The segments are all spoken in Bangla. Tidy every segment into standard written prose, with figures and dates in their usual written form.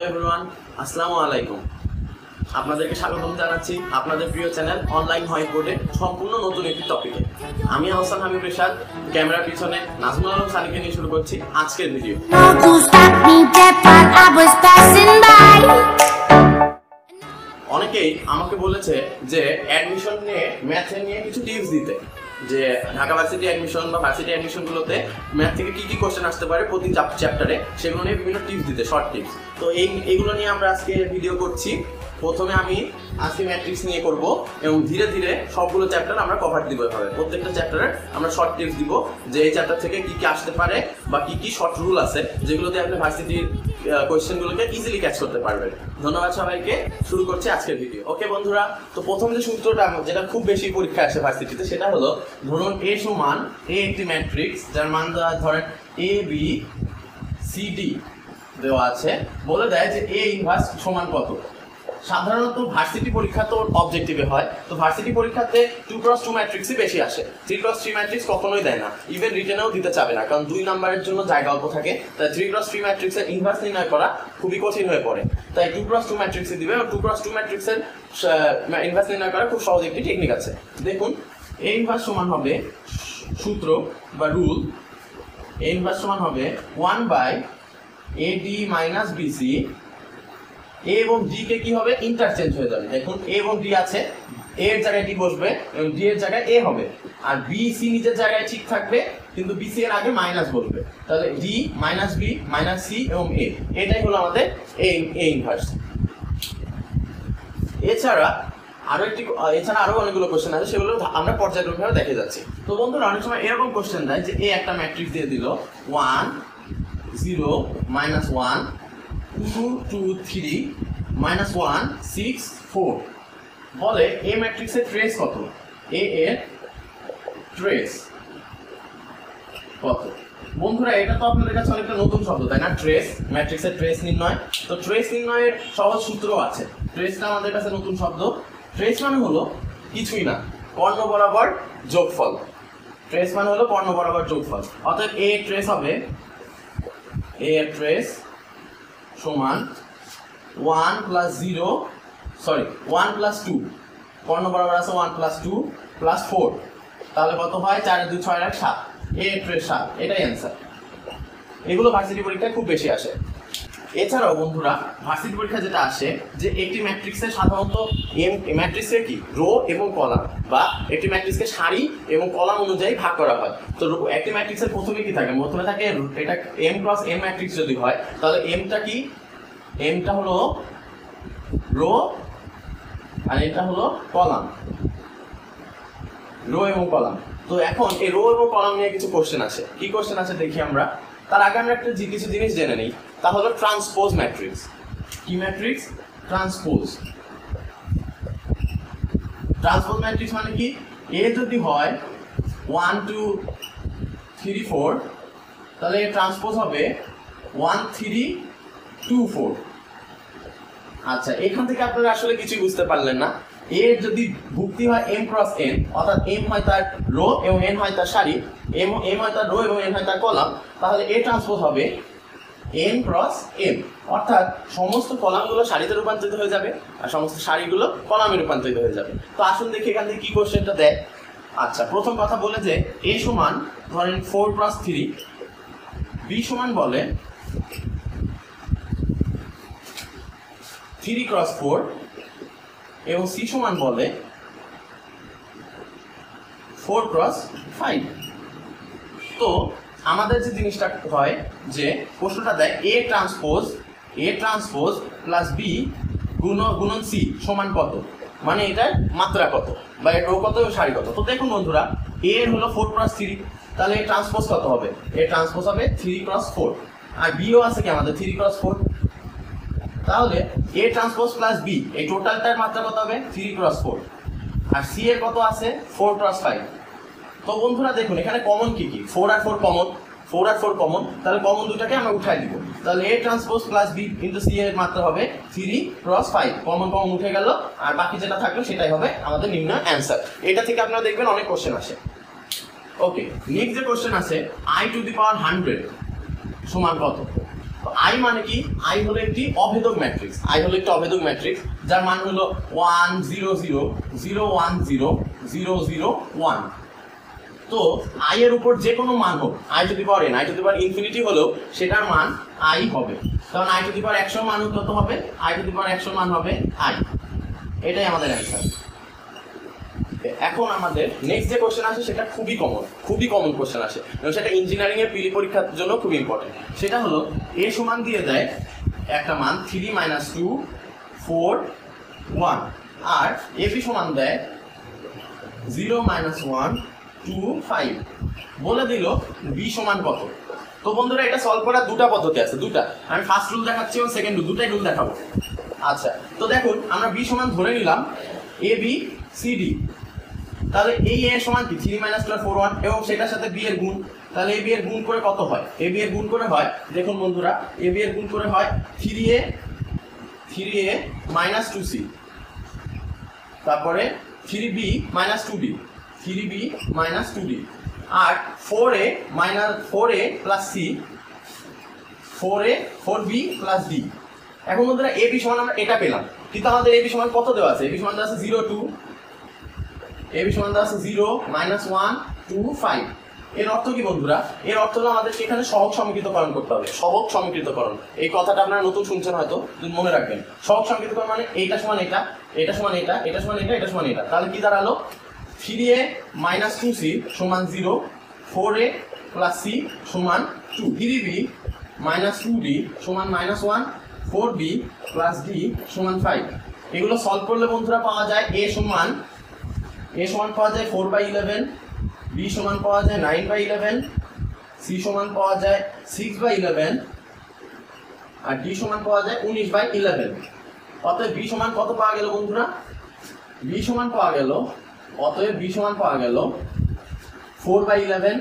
এভরিওয়ান, আসসালামু আলাইকুম। আপনাদেরকে স্বাগতম জানাচ্ছি আপনাদের প্রিয় চ্যানেল অনলাইন হোয়াইট বোর্ডে সম্পূর্ণ নতুন একটি টপিকে। আমি আহসান হাবিব রেশাদ, ক্যামেরার পিছনে নাজমুল আলম সানিকে নিয়ে শুরু করছি আজকের ভিডিও। অনেকেই আমাকে বলেছে যে অ্যাডমিশন নিয়ে ম্যাথে নিয়ে কিছু টিপস দিতে, যে ঢাকা ভার্সিটি অ্যাডমিশন বা ভার্সিটি অ্যাডমিশনগুলোতে ম্যাথ থেকে কী কী কোশ্চেন আসতে পারে প্রতি চ্যাপ্টারে, সেগুলো নিয়ে বিভিন্ন টিপস দিতে, শর্ট টিপস। তো এইগুলো নিয়ে আমরা আজকে ভিডিও করছি। প্রথমে আমি আজকে ম্যাট্রিক্স নিয়ে করব এবং ধীরে ধীরে সবগুলো চ্যাপ্টার আমরা কভার দিব। এভাবে প্রত্যেকটা চ্যাপ্টারে আমরা শর্ট টিপস দিব, যে এই চ্যাপ্টার থেকে কী কী আসতে পারে বা কী কী শর্ট রুল আছে যেগুলোতে আপনি ভার্সিটির কোয়েশ্চেনগুলোকে ইজিলি ক্যাচ করতে পারবেন। ধন্যবাদ সবাইকে। শুরু করছি আজকের ভিডিও। ওকে বন্ধুরা, তো প্রথম যে সূত্রটা যেটা খুব বেশি পরীক্ষায় আসে ভার্সিটিতে, সেটা হলো ধরুন এ সমান এ একটি ম্যাট্রিক্স যার মান ধরেন এ বি সি ডি দেওয়া আছে, বলে দেয় যে এ ইনভার্স সমান কত। সাধারণত ভার্সিটি পরীক্ষা তো অবজেক্টিভে হয়, তো ভার্সিটি পরীক্ষাতে 2x2 ম্যাট্রিক্সই বেশি আসে, 3x3 ম্যাট্রিক্স কখনোই দেয় না, ইভেন রিটেনেও দিতে চাবে না, কারণ 2 নাম্বারের জন্য জায়গা অল্প থাকে। তাই 3x3 ম্যাট্রিক্সের ইনভার্স নির্ণয় করা খুবই কঠিন হয়ে পড়ে, তাই 2x2 ম্যাট্রিক্সই দিবে। এবং 2x2 ম্যাট্রিক্সের ইনভার্স নির্ণয় করার খুব সহজ একটি টেকনিক আছে। দেখুন, এ ইনভার্স সমান হবে, সূত্র বা রুল, এ ইনভার্স সমান হবে 1/AD মাইনাস বিসি। এ এবং ডি কে কি হবে, ইন্টারচেঞ্জ হয়ে যাবে। দেখুন এ এবং ডি আছে, এ এর জায়গায় ডি বসবে এবং ডি এর জায়গায় এ হবে, আর বি সি নিজের জায়গায় ঠিক থাকবে, কিন্তু বি সি এর আগে মাইনাস বসবে। তাহলে D minus B minus C এবং এ, এটাই হলো আমাদের এ ইনভার্স। এছাড়া আরো অনেকগুলো কোশ্চেন আছে, সেগুলো আমরা পর্যায়ক্রমিকভাবে দেখে যাচ্ছি। তো বন্ধুরা, অনেক সময় এরকম কোশ্চেন দেয় যে এ একটা ম্যাট্রিক্স দিয়ে দিল 1 0 -1 2 2 3 -1 6 4, বলে এ ম্যাট্রিক্সের ট্রেস কত, এ এর ট্রেস কত। বন্ধুরা, এটা তো আপনাদের কাছে অনেকটা নতুন শব্দ, তাই না? ট্রেস, ম্যাট্রিক্সের ট্রেস নির্ণয়। তো ট্রেস নির্ণয়ের সহজ সূত্র আছে, ট্রেসটা আমাদের কাছে নতুন শব্দ। ট্রেস মানে হলো কিছুই না, কর্ণ বরাবর যোগফল। ট্রেস মানে হলো কর্ণ বরাবর যোগফল। অর্থাৎ এ এর ট্রেস হবে, এ এর ট্রেস সমান 1 + 2, কর্ণ বরাবর আছে 1 + 2 + 4, তাহলে কত হয়? 4 2 6 8 7, এ এর ট্রেস 7, এটাই অ্যান্সার। এগুলো ভার্সিটি পরীক্ষায় খুব বেশি আসে। এছাড়াও বন্ধুরা, ভার্সিটি পরীক্ষা যেটা আসে, যে একটি ম্যাট্রিক্সের সাধারণত ম্যাট্রিক্সের কি রো এবং কলাম, বা একটি ম্যাট্রিক্সকে সারি এবং কলাম অনুযায়ী ভাগ করা হয়। তো একটি ম্যাট্রিক্সের প্রথমে কি থাকে? প্রথমে থাকে এটা m × n ম্যাট্রিক্স যদি হয়, তাহলে এমটা কি, এমটা হলো রো আর এটা হলো কলাম, রো এবং কলাম। তো এখন এই রো এবং কলাম নিয়ে কিছু কোশ্চেন আছে। কি কোশ্চেন আছে দেখি আমরা। তার আগে আমরা একটা কিছু জিনিস জেনে নিই, তা হলো ট্রান্সপোজ ম্যাট্রিক্স। কি ম্যাট্রিক্স? ট্রান্সপোজ। ট্রান্সপোজ ম্যাট্রিক্স মানে কি? এ যদি হয় 1 2 3 4, তাহলে এর ট্রান্সপোজ হবে 1 3 2 4। আচ্ছা, এখান থেকে আপনারা আসলে কিছুই বুঝতে পারলেন না। এর যদি ভুক্তি হয় m × n, অর্থাৎ m হয় তার রো এবং n হয় তার সারি, m হয় তার রো এবং n হয় তার কলাম, তাহলে এ ট্রান্সপোজ হবে n × m, অর্থাৎ সমস্ত কলামগুলো সারিতে রূপান্তরিত হয়ে যাবে আর সমস্ত সারিগুলো কলামে রূপান্তরিত হয়ে যাবে। তো আসুন দেখি এখান থেকে কি কোশ্চেনটা দেয়। আচ্ছা, প্রথম কথা বলে যে a সমান ধরেন 4 + 3, b সমান বলে 3 × 4 এবং সি সমান বলে 4 × 5। তো আমাদের যে জিনিসটা হয়, যে প্রশ্নটা দেয় এ ট্রান্সপোজ প্লাস বি গুণন সি সমান কত, মানে এটার মাত্রা কত বা এর রো কত এবং সারি কত। তো দেখুন বন্ধুরা, এ এর হলো 4 + 3, তাহলে এর ট্রান্সপোজ কত হবে? এর ট্রান্সপোজ হবে 3 × 4, আর বিও আছে কি আমাদের 3 × 4, তাহলে এ ট্রান্সপোজ প্লাস বি এই টোটালটার মাত্রা কত হবে? 3 × 4, আর সি এর কত আছে? 4 × 5। তো বন্ধুরা দেখুন, এখানে কমন কি কি? 4 আর 4 কমন, 4 আর 4 কমন, তাহলে কমন দুটাকে আমরা উঠাই দিব। তাহলে A transpose plus B into C এর মাত্রা হবে 3 × 5, কমন উঠে গেল, আর বাকি যেটা থাকলো সেটাই হবে আমাদের নির্ণয় অ্যান্সার। এটা থেকে আপনারা দেখবেন অনেক কোশ্চেন আসে। ওকে, নেক্সট যে কোশ্চেন আছে, i⁻100 সমান কত। তো আই মানে কি? আই হলো একটি অভেদক ম্যাট্রিক্স। আই হলো একটি অভেদক ম্যাট্রিক্স যার মান হলো 1 0 0 0 1 0 0 0 1। তো আই এর উপর যে কোনো মান হোক, I to the power n, I to the power infinity হলেও সেটার মান আই হবে। কারণ আই টু দি পাওয়ার 100 মান কত হবে? আই টু দি পাওয়ার 100 মান হবে আই। এটাই আমাদের অ্যান্সার। এখন আমাদের নেক্সট যে কোশ্চেন আসে সেটা খুবই কমন কোশ্চেন আসে, এবং সেটা ইঞ্জিনিয়ারিং এর প্রিলি পরীক্ষার জন্য খুব ইম্পর্টেন্ট। সেটা হলো এ সমান দিয়ে দেয় একটা মান 3 - 2 4 1, আর এ বি সমান দেয় 0 - 1 2 5, বলে দিল বি সমান কত। তো বন্ধুরা এটা সলভ করার দুটা পদ্ধতি আছে, দুটা। আমি ফার্স্ট রুল দেখাচ্ছি এবং সেকেন্ড রুল, দুটাই রুল দেখাবো। আচ্ছা, তো দেখুন আমরা বি সমান ধরে নিলাম এ বি সি ডি। তাহলে এই এ সমান কি 3 - 2 4 1, এবং সেটার সাথে বি এর গুণ। তাহলে এ বি এর গুণ করে কত হয়? এ বি এর গুণ করে হয়, দেখুন বন্ধুরা, এ বি এর গুণ করে হয় 3a - 2c, তারপরে 3b - 2d, 3b - 2d, আর 4a plus c, 4b plus d। এখন বন্ধুরা এ বি সমান আমরা এটা পেলাম, কিন্তু আমাদের এ বি সমান কত দেওয়া আছে? এ বি সমান দেওয়া আছে 0 2, এ বি সমান দেওয়া আছে 0 - 1 2 5। এর অর্থ কি বন্ধুরা? এর অর্থ হলো আমাদেরকে এখানে সহগ সমীকৃতকরণ করতে হবে। সহগ সমীকৃতকরণ, এই কথাটা আপনারা নতুন শুনছেন হয়তো, মনে রাখবেন। সহগ সমীকৃতকরণ মানে এইটা সমান এটা, এটা সমান এটা, এটা সমান এটা, এটা সমান এটা। তাহলে কি দাঁড়ালো? 3a - 2c সমান 0, 4a plus c সমান 2, 3b - 2d সমান -1, 4b plus d সমান 5। এগুলো সলভ করলে বন্ধুরা পাওয়া যায় a সমান পাওয়া যায় 4/11, b সমান পাওয়া যায় 9/11, c সমান পাওয়া যায় 6/11, আর d সমান পাওয়া যায় 19/11। অতএব b সমান কত পাওয়া গেল বন্ধুরা? b সমান পাওয়া গেল, অতএব b সমান পাওয়া গেল 4/11,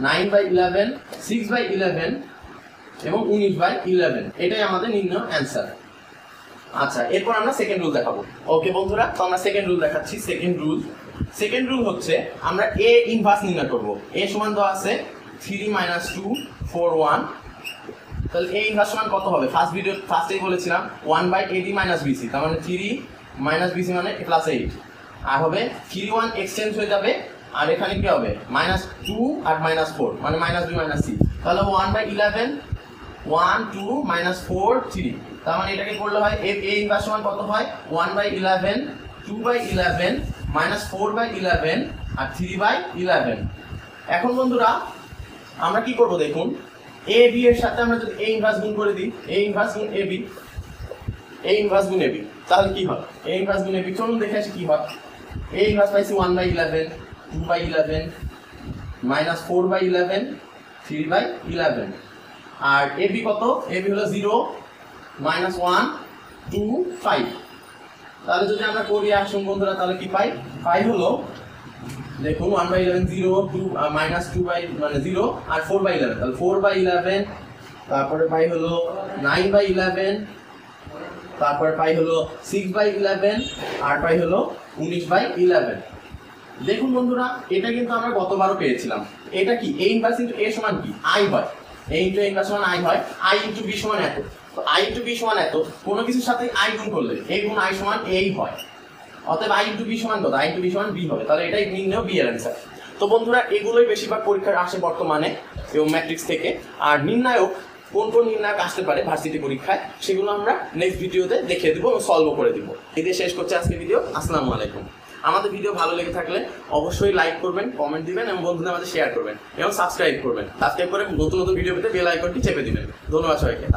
9/11, 6/11 এবং 19/11। এটাই আমাদের নির্ণয় অ্যান্সার। আচ্ছা, এরপর আমরা সেকেন্ড রুল দেখাবো। ওকে বন্ধুরা, তো আমরা সেকেন্ড রুল দেখাচ্ছি। সেকেন্ড রুল হচ্ছে আমরা এ ইনভার্স নির্ণয় করব। এ সমান দেওয়া আছে 3 - 2 4 1। তাহলে এ ইনভার্স সমান কত হবে? ফার্স্টেই বলেছিলাম 1/ad - bc, তার মানে 3 - bc মানে +8, আর হবে 3 1 এক্সচেঞ্জ হয়ে যাবে, আর এখানে কি হবে? -2 আর -4 মানে -b - c। তাহলে 1/11 1 2 -4 3, তার মানে এটাকে করলে হয় এ ইনভার্স সমান কত হয়? 1/11 2/11 -4/11 আর 3/11। এখন বন্ধুরা আমরা কি করব দেখুন, এ বি এর সাথে আমরা যদি এ ইনভার্স গুণ করে দিই, এ ইনভার্স গুণ এ বি, এ ইনভার্স গুণ এ বি, তাহলে কি হয়? এ ইনভার্স গুণ এ বি, চলুন দেখে আসি কি হয়। এ ইনভার্স পাইছি 1/11 2/11 -4/11 3/11, আর এ বি কত? এ বি হলো 0 -1 2 5। তাহলে যদি আমরা করি আসুন বন্ধুরা, তাহলে কি পাই? পাই হলো দেখুন 1/11 0 2 -2 মানে 0 আর 4/11, তাহলে 4/11, তারপরে পাই হলো 9/11, তারপরে পাই হলো 6/11, আর পাই হলো 19/11। দেখুন বন্ধুরা, এটা কিন্তু আমরা গতবারও পেয়েছিলাম। এটা কি? a ইনভার্স ইনটু a সমান কি? i হয়। a ইনটু a ইনভার্স সমান i হয়, i ইনটু b সমান এত। তো i ইনটু b সমান এত, কোনো কিছুর সাথে i গুণ করলে a গুণ i সমান a হয়। অতএব i ইনটু b সমান কত? i ইনটু b সমান b হবে। তাহলে এটাই নির্ণয় b এর অ্যান্সার। তো বন্ধুরা এগুলোই বেশিরভাগ পরীক্ষার আসে বর্তমানে এবং ম্যাট্রিক্স থেকে। আর নির্ণায়ক কোন নির্ণায়ক আসতে পারে ভার্সিটি পরীক্ষায়, সেগুলো আমরা নেক্সট ভিডিওতে দেখিয়ে দিব এবং সলভও করে দিব। এই দিয়ে শেষ করছি আজকে ভিডিও। আসসালামু আলাইকুম। আমাদের ভিডিও ভালো লেগে থাকলে অবশ্যই লাইক করবেন, কমেন্ট দিবেন এবং বন্ধুদের মাঝে শেয়ার করবেন এবং সাবস্ক্রাইব করবেন। সাবস্ক্রাইব করে নতুন ভিডিও পেতে বেল আইকনটি চেপে দিবেন। ধন্যবাদ সবাইকে।